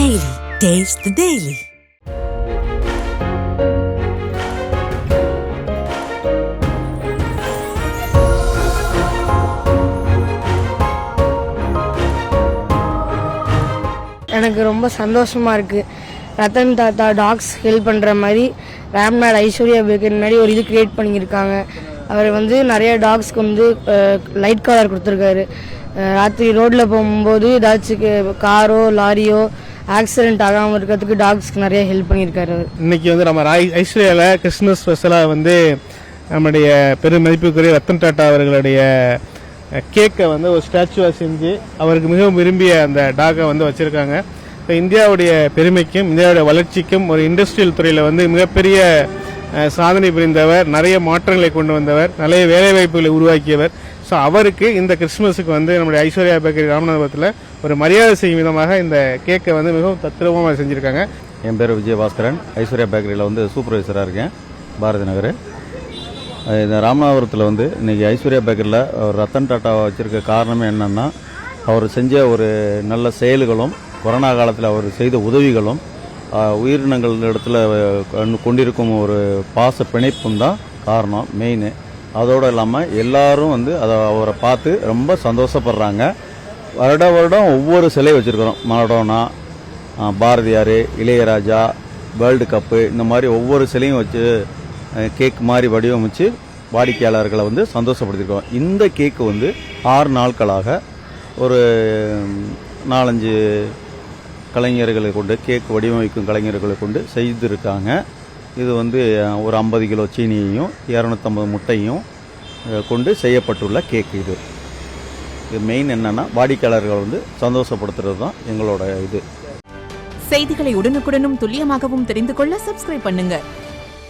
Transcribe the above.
Daily. Taste the Daily. எனக்கு ரொம்ப சந்தோஷமாக இருக்குது. ரத்தன் தாத்தா டாக்ஸ் ஹெல்ப் பண்ணுற மாதிரி ராம்நாட் ஐஸ்வர்யா பேக்கரி முன்னாடி ஒரு இது க்ரியேட் பண்ணியிருக்காங்க. அவர் நிறைய டாக்ஸ்க்கு லைட் கலர் கொடுத்துருக்காரு. ராத்திரி ரோட்டில் போகும்போது ஏதாச்சும் காரோ லாரியோ ஆக்சிடென்ட் ஆகாமல் இருக்கிறதுக்கு டாக்ஸ்க்கு நிறைய ஹெல்ப் பண்ணியிருக்காரு. இன்னைக்கு நம்ம ஐஸ்வர்யாவில் கிறிஸ்மஸ் ஸ்பெஷலாக நம்முடைய பெரும் மதிப்புக்குரிய ரத்தன் டாட்டா அவர்களுடைய கேக்கை ஒரு ஸ்டாச்சுவாக செஞ்சு அவருக்கு மிகவும் விரும்பிய அந்த டாகை வச்சுருக்காங்க. இப்போ இந்தியாவுடைய பெருமைக்கும் இந்தியாவுடைய வளர்ச்சிக்கும் ஒரு இண்டஸ்ட்ரியல் துறையில் மிகப்பெரிய சாதனை புரிந்தவர், நிறைய மாற்றங்களை கொண்டு வந்தவர், நிறைய வேலைவாய்ப்புகளை உருவாக்கியவர். ஸோ அவருக்கு இந்த கிறிஸ்மஸுக்கு நம்முடைய ஐஸ்வர்யா பேக்கரி ராமநாதபுரத்தில் ஒரு மரியாதை செய்யும் விதமாக இந்த கேக்கை மிகவும் தத்ரூபமாக செஞ்சுருக்காங்க. என் பேர் விஜயபாஸ்கரன். ஐஸ்வர்யா பேக்கரியில் சூப்பர்வைசராக இருக்கேன், பாரதி நகர். இந்த ராமநாதபுரத்தில் இன்றைக்கி ஐஸ்வர்யா பேக்கரியில் ரத்தன் டாட்டாவை வச்சுருக்க காரணமே என்னென்னா, அவர் செஞ்ச ஒரு நல்ல செயல்களும் கொரோனா காலத்தில் அவர் செய்த உதவிகளும் உயிரினங்கள் இடத்துல கொண்டிருக்கும் ஒரு பாச பிணைப்பும் தான் காரணம் மெயின். அதோடு இல்லாமல் எல்லாரும் அதை அவரை பார்த்து ரொம்ப சந்தோஷப்படுறாங்க. வருடம் ஒவ்வொரு சிலை வச்சுருக்கிறோம். Maradona, Bharathiyar, Ilaiyaraaja, world cup, இந்த மாதிரி ஒவ்வொரு சிலையும் வச்சு கேக் மாதிரி வடிவமைச்சு வாடிக்கையாளர்களை சந்தோஷப்படுத்திருக்கோம். இந்த கேக்கு 6 நாட்களாக ஒரு 4-5 கலைஞர்களை கொண்டு, கேக் வடிவமைக்கும் கலைஞர்களை கொண்டு செய்திருக்காங்க. இது ஒரு 50 கிலோ சீனியையும் 250 முட்டையும் கொண்டு செய்யப்பட்டுள்ள கேக். இது மெயின் என்னன்னா, வாடிக்கையாளர்கள் சந்தோஷப்படுத்துறது தான் எங்களோட இது. செய்திகளை உடனுக்குடனும் துல்லியமாகவும் தெரிந்து கொள்ள சப்ஸ்கிரைப் பண்ணுங்க.